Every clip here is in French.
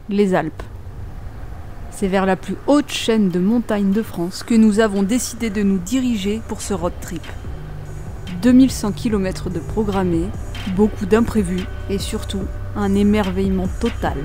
les Alpes. C'est vers la plus haute chaîne de montagnes de France que nous avons décidé de nous diriger pour ce road trip. 2100 km de programmés, beaucoup d'imprévus et surtout un émerveillement total.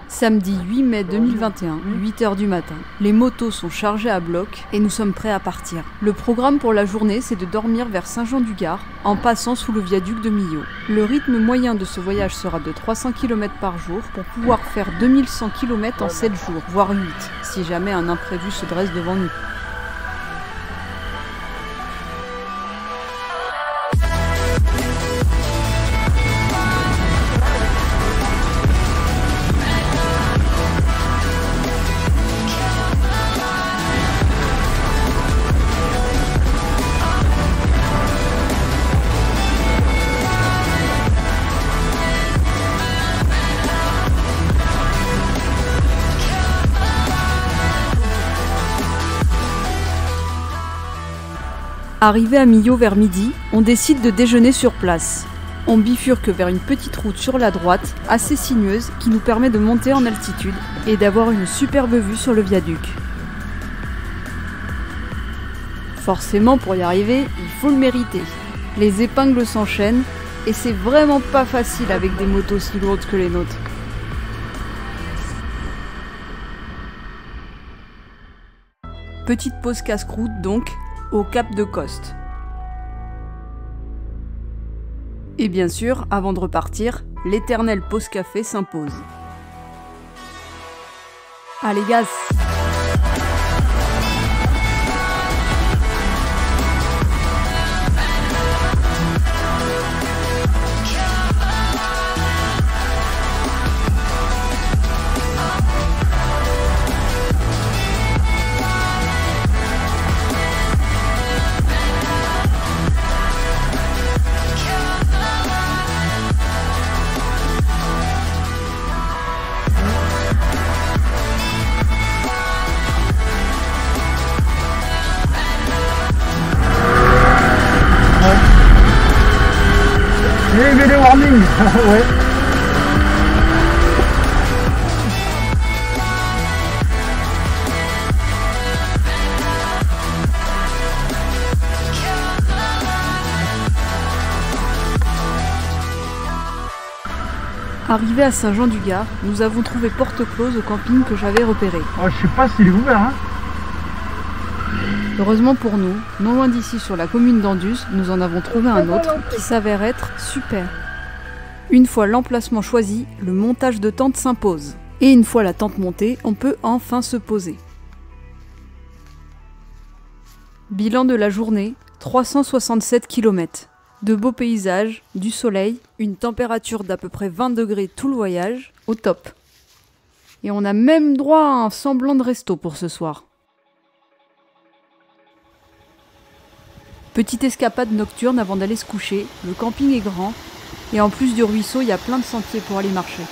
Samedi 8 mai 2021, 8 h du matin. Les motos sont chargées à bloc et nous sommes prêts à partir. Le programme pour la journée, c'est de dormir vers Saint-Jean-du-Gard en passant sous le viaduc de Millau. Le rythme moyen de ce voyage sera de 300 km par jour pour pouvoir faire 2100 km en 7 jours, voire 8, si jamais un imprévu se dresse devant nous. Arrivé à Millau vers midi, on décide de déjeuner sur place. On bifurque vers une petite route sur la droite, assez sinueuse, qui nous permet de monter en altitude et d'avoir une superbe vue sur le viaduc. Forcément, pour y arriver, il faut le mériter. Les épingles s'enchaînent et c'est vraiment pas facile avec des motos aussi lourdes que les nôtres. Petite pause casse-croûte donc, au Cap de Coste. Et bien sûr, avant de repartir, l'éternelle pause café s'impose. Allez gaz! Les warnings. Ouais. Arrivé à Saint-Jean-du-Gard, nous avons trouvé porte close au camping que j'avais repéré. Oh, je sais pas s'il est ouvert, hein. Heureusement pour nous, non loin d'ici sur la commune d'Andus, nous en avons trouvé un autre qui s'avère être super. Une fois l'emplacement choisi, le montage de tente s'impose. Et une fois la tente montée, on peut enfin se poser. Bilan de la journée, 367 km. De beaux paysages, du soleil, une température d'à peu près 20 degrés tout le voyage, au top. Et on a même droit à un semblant de resto pour ce soir. Petite escapade nocturne avant d'aller se coucher, le camping est grand, et en plus du ruisseau, il y a plein de sentiers pour aller marcher.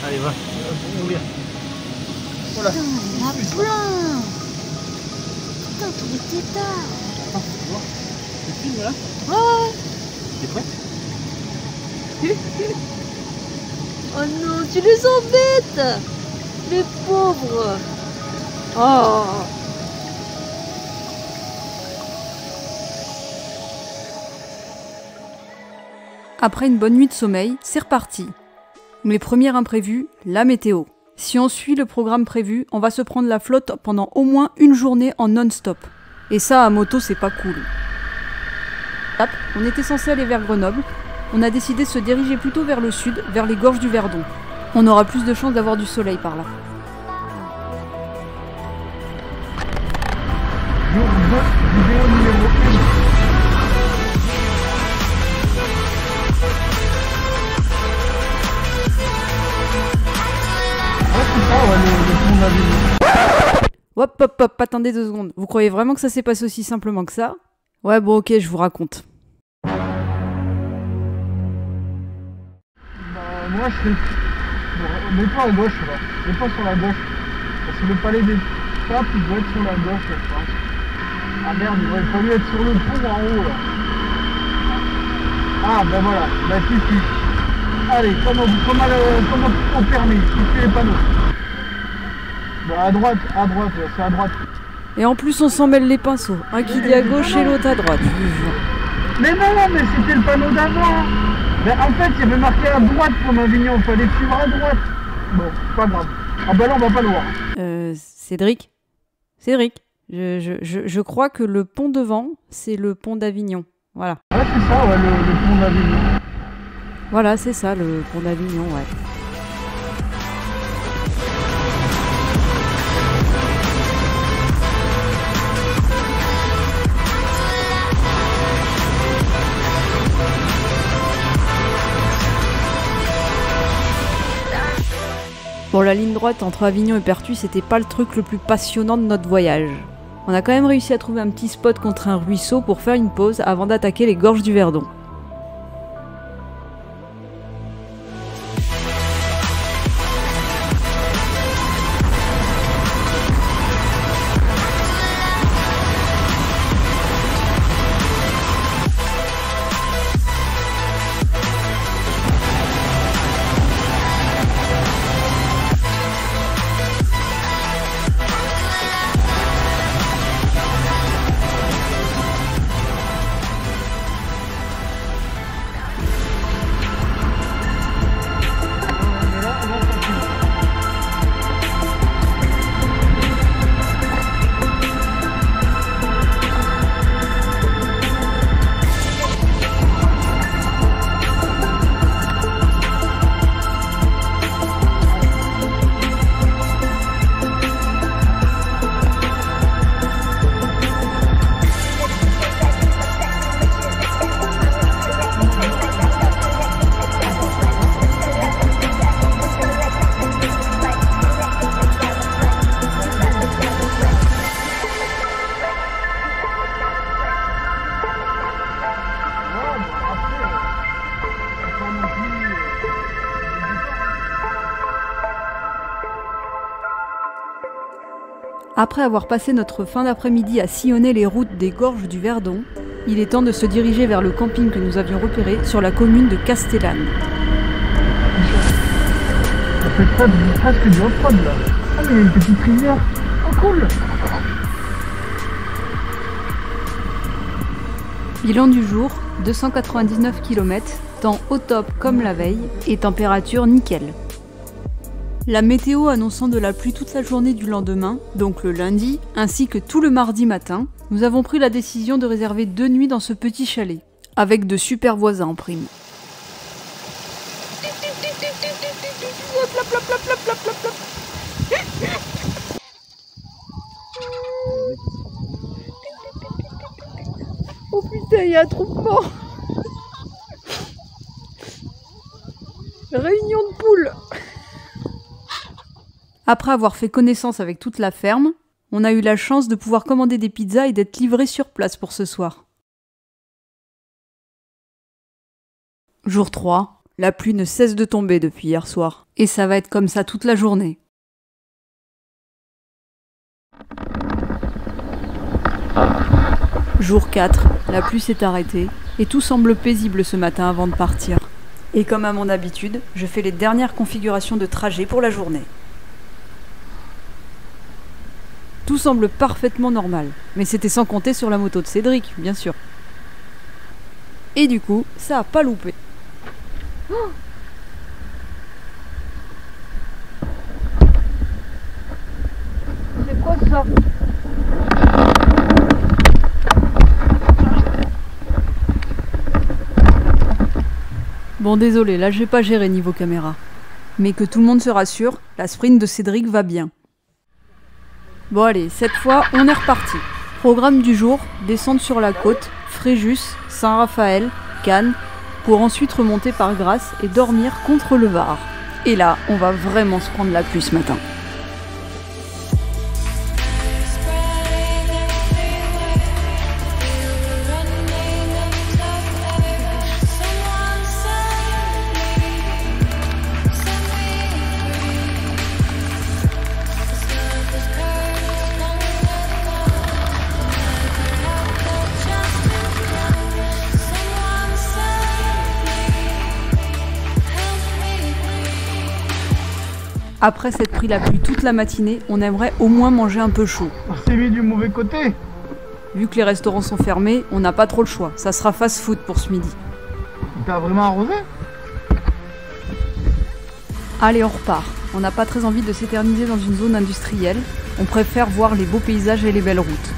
Allez, va, on ouvrir. Voilà. Putain, il y en a plein. Putain, tous les tétards. Attends, tu vois, tu filmes là? Ouais. T'es prêt? Oh non, tu les embêtes. Les pauvres. Oh. Après une bonne nuit de sommeil, c'est reparti. Les premiers imprévus, la météo. Si on suit le programme prévu, on va se prendre la flotte pendant au moins une journée en non-stop. Et ça, à moto, c'est pas cool. On était censé aller vers Grenoble. On a décidé de se diriger plutôt vers le sud, vers les gorges du Verdon. On aura plus de chances d'avoir du soleil par là. Jour 2, vidéo numéro 1. Ouais, c'est ça, ouais, le pont d'Avignon. Hop, hop, hop, attendez 2 secondes. Vous croyez vraiment que ça s'est passé aussi simplement que ça? Ouais, bon, ok, je vous raconte. Bah, moi, je fais... Bon, mets-toi à gauche, là. Mets-toi sur la gauche. Parce que le palais des papes, il doit être sur la gauche, je pense. Ah merde, il aurait fallu être sur le pont en haut, là. Ah, ben voilà, bah si. Allez, comme au permis, tu fais les panneaux. Bah, à droite, c'est à droite. Et en plus, on s'en mêle les pinceaux. Un qui dit à gauche et l'autre à droite. Je vous jure. Mais non, mais c'était le panneau d'avant. Mais en fait, il y avait marqué à droite pour Avignon, il fallait suivre à droite. Bon, pas grave. Ah bah là, on va pas le voir. Cédric, je crois que le pont devant, c'est le pont d'Avignon. Voilà. Ouais, c'est ça, ouais, le pont d'Avignon. Voilà, c'est ça, le pont d'Avignon, ouais. Bon, la ligne droite entre Avignon et Pertuis, c'était pas le truc le plus passionnant de notre voyage. On a quand même réussi à trouver un petit spot contre un ruisseau pour faire une pause avant d'attaquer les gorges du Verdon. Après avoir passé notre fin d'après-midi à sillonner les routes des gorges du Verdon, il est temps de se diriger vers le camping que nous avions repéré sur la commune de Castellane. Ça fait presque du off-road là. Ah mais il y a une petite rivière. Oh cool. Bilan du jour, 299 km, temps au top comme la veille et température nickel. La météo annonçant de la pluie toute la journée du lendemain, donc le lundi, ainsi que tout le mardi matin, nous avons pris la décision de réserver 2 nuits dans ce petit chalet, avec de super voisins en prime. Oh putain, il y a un attroupement. Réunion de poules. Après avoir fait connaissance avec toute la ferme, on a eu la chance de pouvoir commander des pizzas et d'être livrés sur place pour ce soir. Jour 3, la pluie ne cesse de tomber depuis hier soir, et ça va être comme ça toute la journée. Jour 4, la pluie s'est arrêtée, et tout semble paisible ce matin avant de partir. Et comme à mon habitude, je fais les dernières configurations de trajet pour la journée. Tout semble parfaitement normal, mais c'était sans compter sur la moto de Cédric, bien sûr. Et du coup, ça a pas loupé. Oh, c'est quoi ça? Bon désolé, là j'ai pas géré niveau caméra. Mais que tout le monde se rassure, la sprint de Cédric va bien. Bon allez, cette fois, on est reparti. Programme du jour, descendre sur la côte, Fréjus, Saint-Raphaël, Cannes, pour ensuite remonter par Grasse et dormir contre le Var. Et là, on va vraiment se prendre la pluie ce matin. Après s'être pris la pluie toute la matinée, on aimerait au moins manger un peu chaud. On s'est mis du mauvais côté. Vu que les restaurants sont fermés, on n'a pas trop le choix. Ça sera fast-food pour ce midi. T'as vraiment arrosé? Allez, on repart. On n'a pas très envie de s'éterniser dans une zone industrielle. On préfère voir les beaux paysages et les belles routes.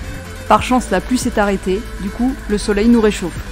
Par chance, la pluie s'est arrêtée. Du coup, le soleil nous réchauffe.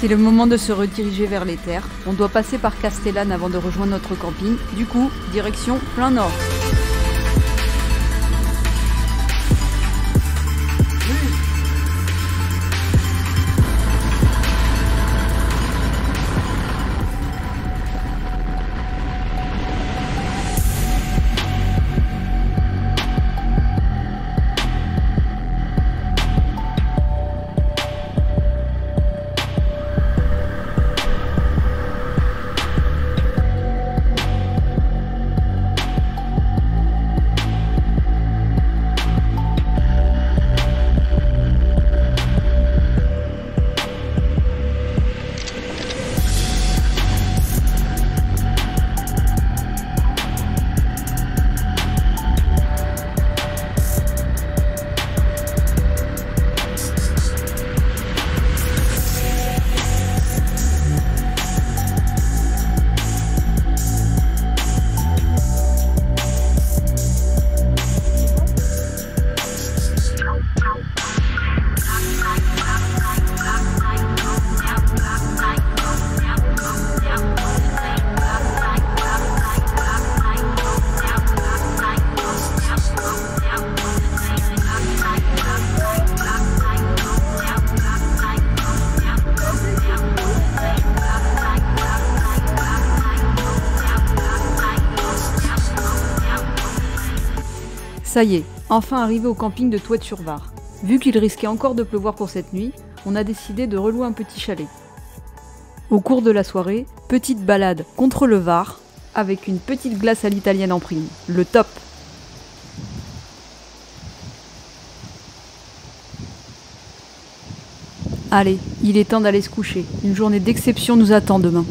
C'est le moment de se rediriger vers les terres. On doit passer par Castellane avant de rejoindre notre camping. Du coup, direction plein nord. Ça y est, enfin arrivé au camping de Touët-sur-Var. Vu qu'il risquait encore de pleuvoir pour cette nuit, on a décidé de relouer un petit chalet. Au cours de la soirée, petite balade contre le Var, avec une petite glace à l'italienne en prime. Le top! Allez, il est temps d'aller se coucher. Une journée d'exception nous attend demain.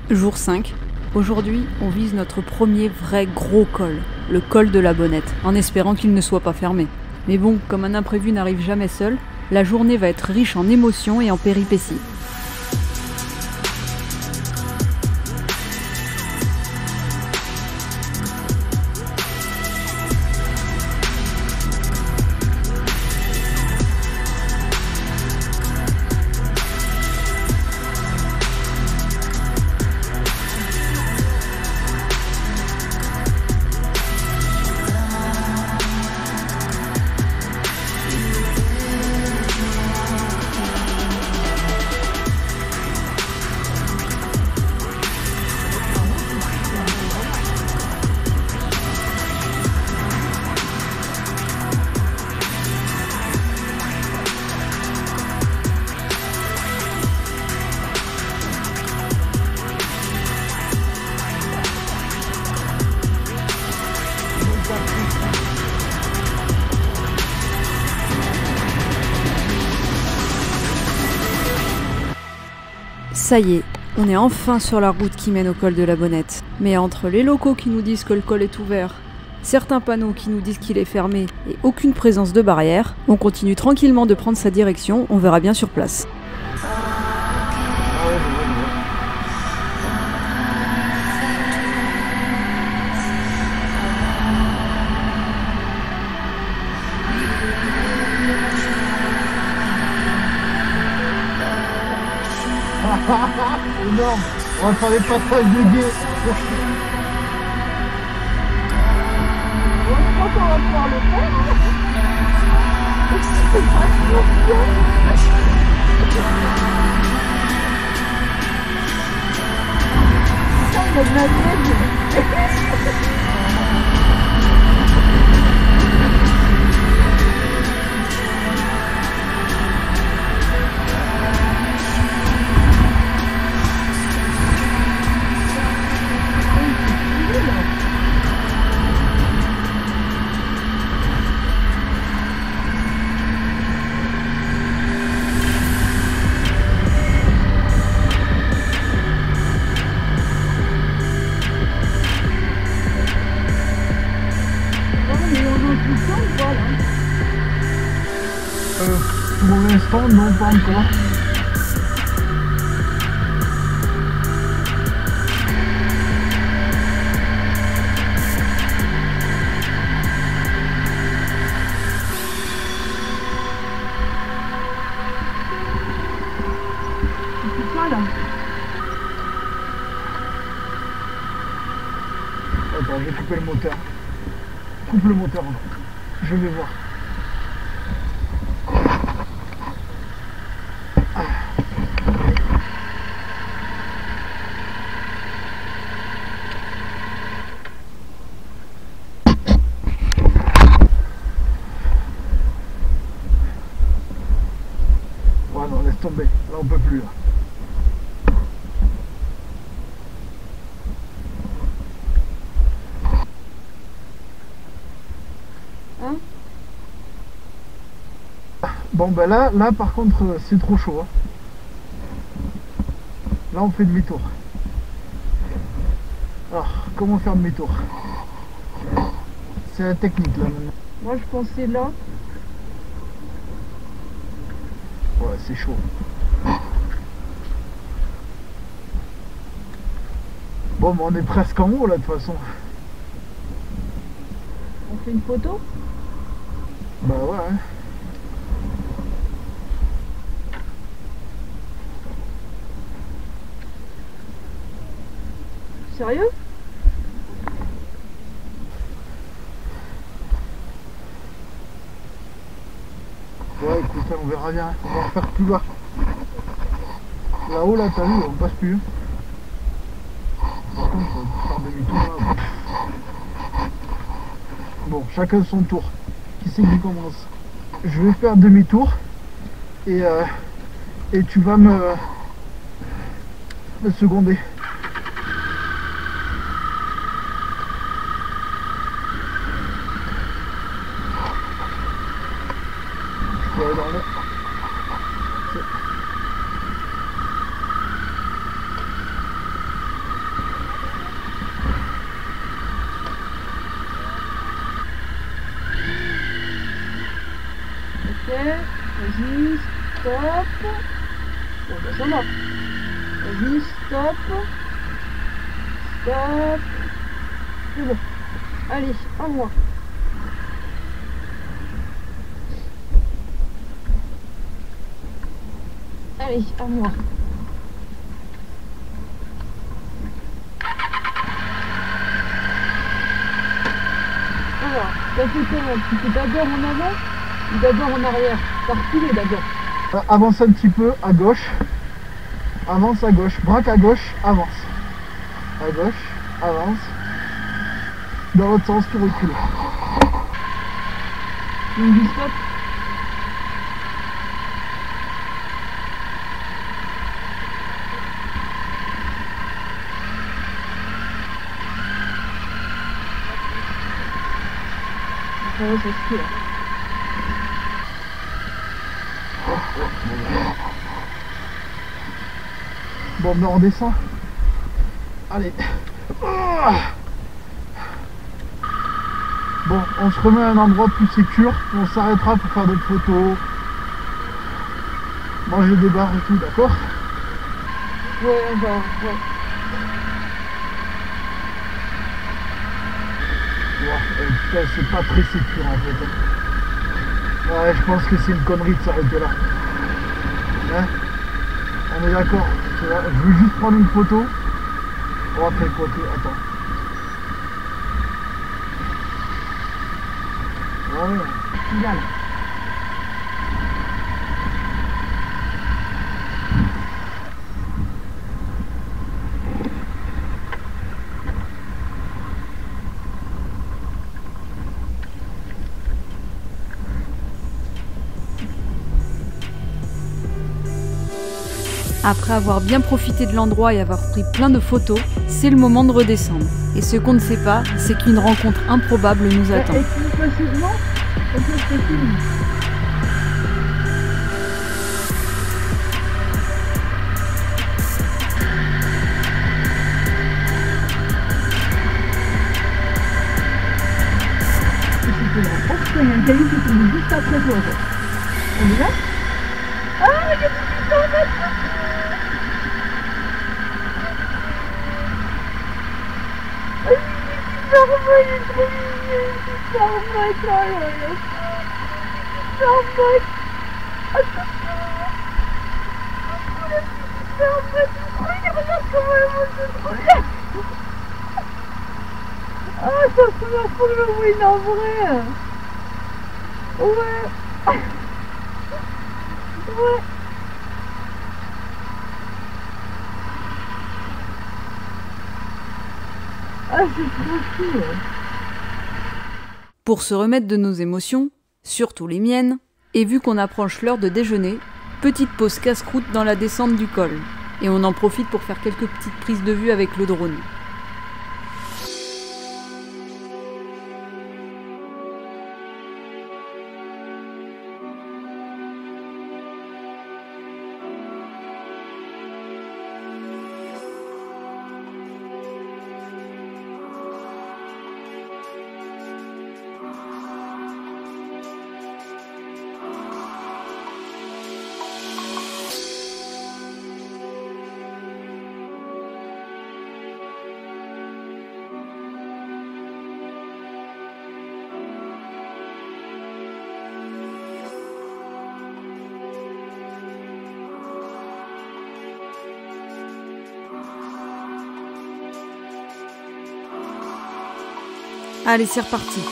Jour 5. Aujourd'hui, on vise notre premier vrai gros col, le col de la Bonnette, en espérant qu'il ne soit pas fermé. Mais bon, comme un imprévu n'arrive jamais seul, la journée va être riche en émotions et en péripéties. Ça y est, on est enfin sur la route qui mène au col de la Bonnette. Mais entre les locaux qui nous disent que le col est ouvert, certains panneaux qui nous disent qu'il est fermé et aucune présence de barrière, on continue tranquillement de prendre sa direction, on verra bien sur place. Énorme. On va faire des passages de guet. Je crois qu'on va pouvoir le faire. Ça, il y a de la neige. Pour l'instant, non, pas encore. C'est ça là. Attends, je vais couper le moteur. Coupe le moteur. Je vais voir. Ouais, non, laisse tomber. Là, on peut plus. Là. Hein? Bon, ben là par contre, c'est trop chaud. Hein. Là, on fait demi-tour. Alors, comment faire demi-tour? C'est la technique, là, maintenant. Moi je pensais là. Ouais, c'est chaud. Bon, mais on est presque en haut, là, de toute façon. On fait une photo? Bah ouais. Hein. Sérieux? Ouais, écoute, on verra bien. On va en faire plus bas. Là-haut, là, t'as vu, on passe plus. Par contre, on va faire demi-tour là. Bon, chacun son tour. Qui c'est qui commence? Je vais faire demi-tour et tu vas me seconder. Je peux aller dans le... Ok, vas-y, stop. Bon, bah ça va. Vas-y, stop. Stop. C'est bon. Allez, à moi. Allez, à moi. Alors, t'as fait comment? Tu fais d'abord en avant ou d'abord en arrière? T'as reculé d'abord. Avance un petit peu à gauche. Avance à gauche. Braque à gauche, avance. À gauche, avance. Dans l'autre sens, tu recules. Donc du stop. Ça va, ça se fait là. Bon, ben on redescend. Allez. Bon, on se remet à un endroit plus sécure. On s'arrêtera pour faire des photos. Manger des bars et tout, d'accord? Ouais, ouais. Ouais, c'est pas très sécure en fait. Ouais, je pense que c'est une connerie de s'arrêter là. Hein? On est d'accord. Je veux juste prendre une photo. On va faire quoi? Attends. Ouais, final. Après avoir bien profité de l'endroit et avoir pris plein de photos, c'est le moment de redescendre. Et ce qu'on ne sait pas, c'est qu'une rencontre improbable nous attend. Il y a un caillou qui tombe juste après toi. On est là? Ah, il y a des tornades! Ah, ça se met pour le win en vrai. Ouais. Ouais. Ah, c'est trop cool. Pour se remettre de nos émotions, surtout les miennes, et vu qu'on approche l'heure de déjeuner, petite pause casse-croûte dans la descente du col. Et on en profite pour faire quelques petites prises de vue avec le drone. Allez, c'est reparti.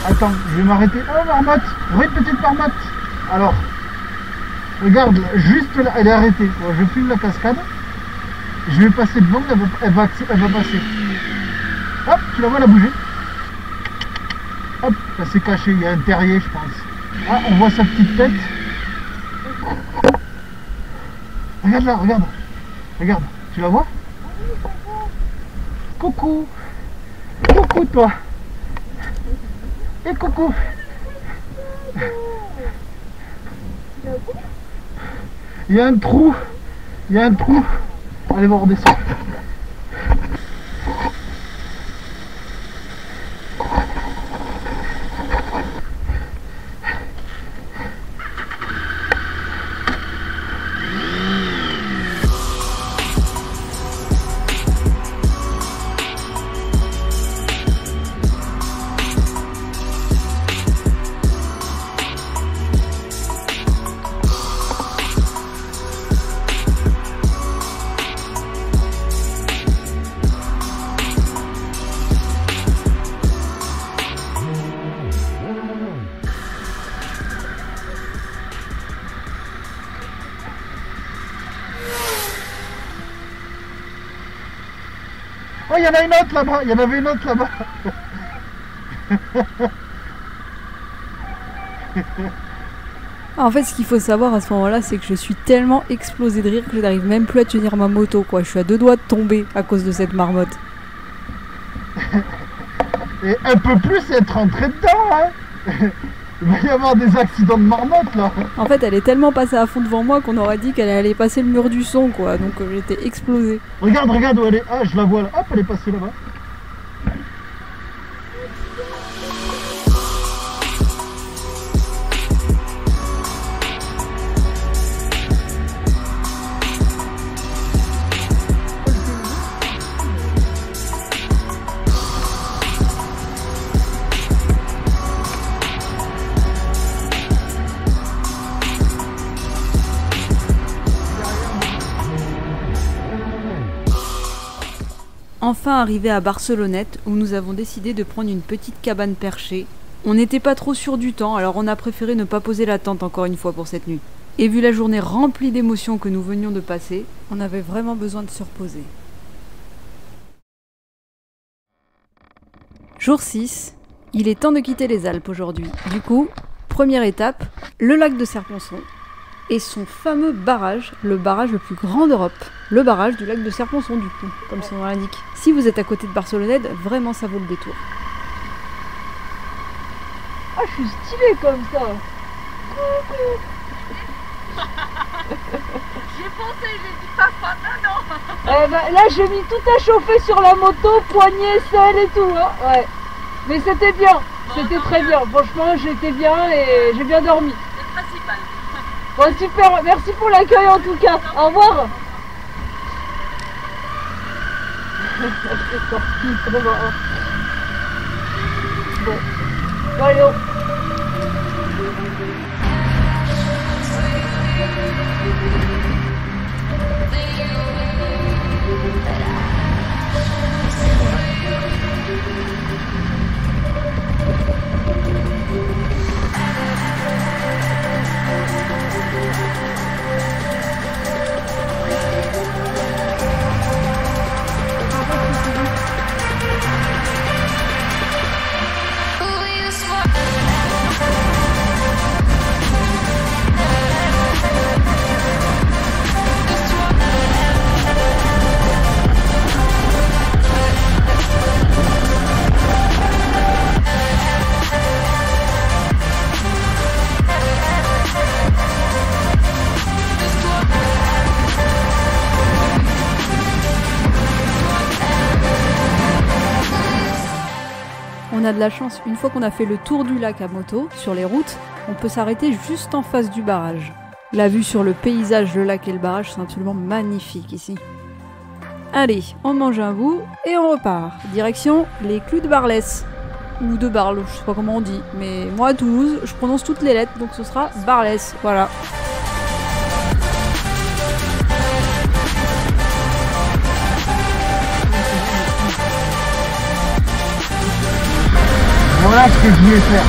Attends, je vais m'arrêter. Oh, marmotte! Oui, petite marmotte! Alors, regarde, juste là, elle est arrêtée. Bon, je filme la cascade. Je vais passer devant, elle va passer. Hop, tu la vois, elle a bougé. Hop, elle s'est cachée. Il y a un terrier, je pense. Ah, on voit sa petite tête. Regarde là, regarde. Regarde, tu la vois? Coucou! Coucou, toi! Et coucou! Il y a un trou! Il y a un trou! Allez voir, on descend. en a une autre là-bas. Il y en avait une autre là-bas. En fait, ce qu'il faut savoir à ce moment-là, c'est que je suis tellement explosée de rire que je n'arrive même plus à tenir ma moto, quoi. Je suis à 2 doigts de tomber à cause de cette marmotte. Et un peu plus être rentré dedans, hein. Il va y avoir des accidents de marmotte, là. En fait, elle est tellement passée à fond devant moi qu'on aurait dit qu'elle allait passer le mur du son, quoi. Donc j'étais explosée. Regarde, regarde où elle est. Ah, je la vois là. Hop, elle est passée là-bas. Enfin arrivé à Barcelonnette, où nous avons décidé de prendre une petite cabane perchée. On n'était pas trop sûr du temps, alors on a préféré ne pas poser la tente encore une fois pour cette nuit. Et vu la journée remplie d'émotions que nous venions de passer, on avait vraiment besoin de se reposer. Jour 6, il est temps de quitter les Alpes aujourd'hui. Du coup, première étape, le lac de Serponçon et son fameux barrage, le barrage le plus grand d'Europe. Le barrage du lac de Serponçon du coup, comme son nom l'indique. Si vous êtes à côté de Barcelonnette, vraiment ça vaut le détour. Ah, je suis stylée comme ça. J'ai pensé, j'ai dit papa, non. Eh ben, là, j'ai mis tout à chauffer sur la moto, poignée, selle et tout. Hein. Ouais. Mais c'était bien, c'était très bien. Franchement, j'étais bien et j'ai bien dormi. C'est le principal. Bon, super, merci pour l'accueil en tout cas. Au revoir. C'est sorti, trop marrant. Bon, allez, On a de la chance, une fois qu'on a fait le tour du lac à moto, sur les routes, on peut s'arrêter juste en face du barrage. La vue sur le paysage, le lac et le barrage sont absolument magnifiques ici. Allez, on mange un bout et on repart. Direction les Clous de Barlès. Ou de Barle, je sais pas comment on dit. Mais moi à Toulouse, je prononce toutes les lettres, donc ce sera Barlès, voilà. Voilà ce que je voulais faire.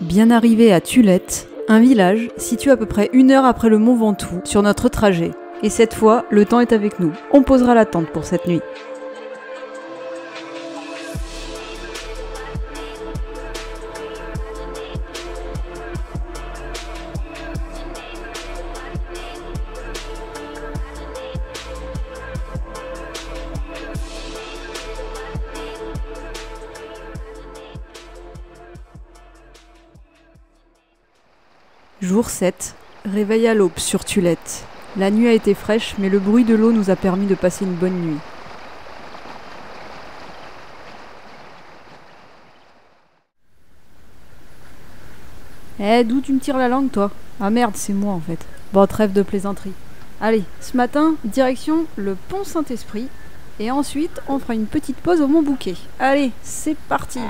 Bien arrivé à Tulette, un village situé à peu près 1 heure après le Mont Ventoux sur notre trajet. Et cette fois, le temps est avec nous. On posera la tente pour cette nuit. Jour 7, réveil à l'aube sur Tulette. La nuit a été fraîche, mais le bruit de l'eau nous a permis de passer une bonne nuit. D'où tu me tires la langue, toi? Ah merde, c'est moi en fait. Bon, trêve de plaisanterie. Allez, ce matin, direction le pont Saint-Esprit. Et ensuite, on fera une petite pause au Mont Bouquet. Allez, c'est parti!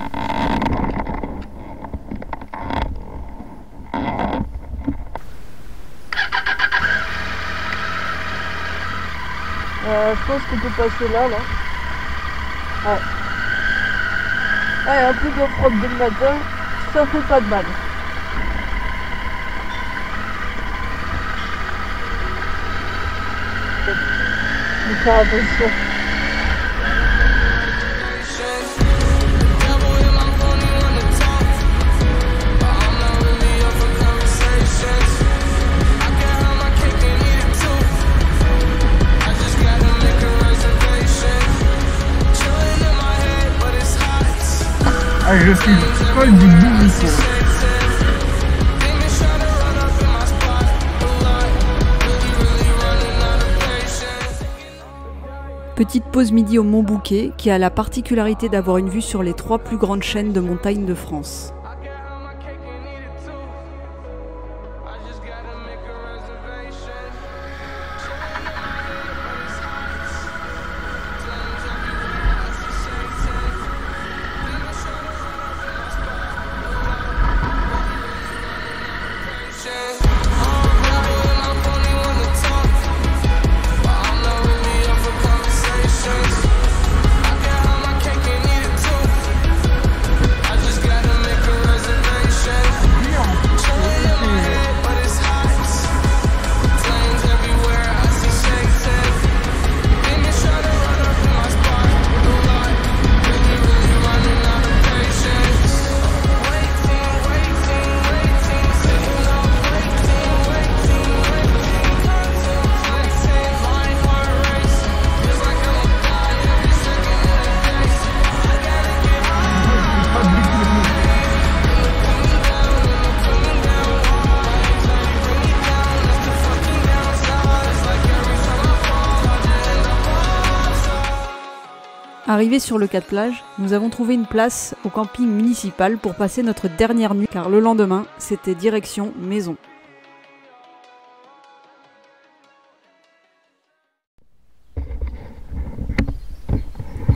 Je pense qu'on peut passer là. Ouais. Ouais, un peu de frotte dès le matin, ça fait pas de mal. Faut faire attention. Ah, je suis folle du bout ici. Petite pause midi au Mont Bouquet, qui a la particularité d'avoir une vue sur les 3 plus grandes chaînes de montagnes de France. Arrivés sur le 4 plage, nous avons trouvé une place au camping municipal pour passer notre dernière nuit, car le lendemain, c'était direction maison.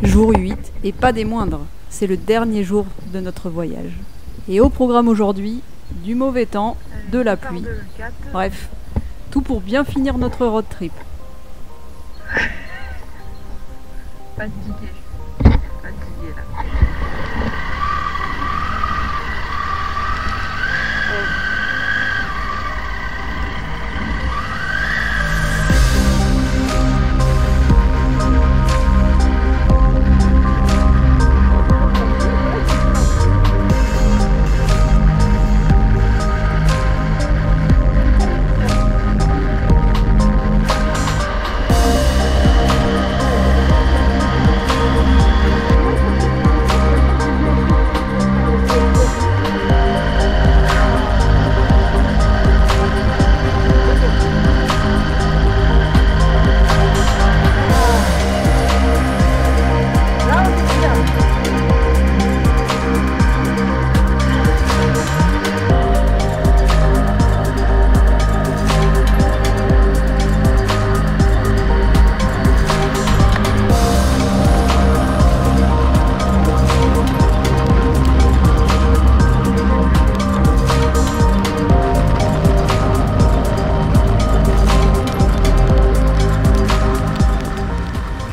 Jour 8, et pas des moindres, c'est le dernier jour de notre voyage. Et au programme aujourd'hui, du mauvais temps, de la pluie, bref, tout pour bien finir notre road trip. Fatigué là.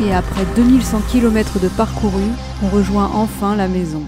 Et après 2100 km de parcouru, on rejoint enfin la maison.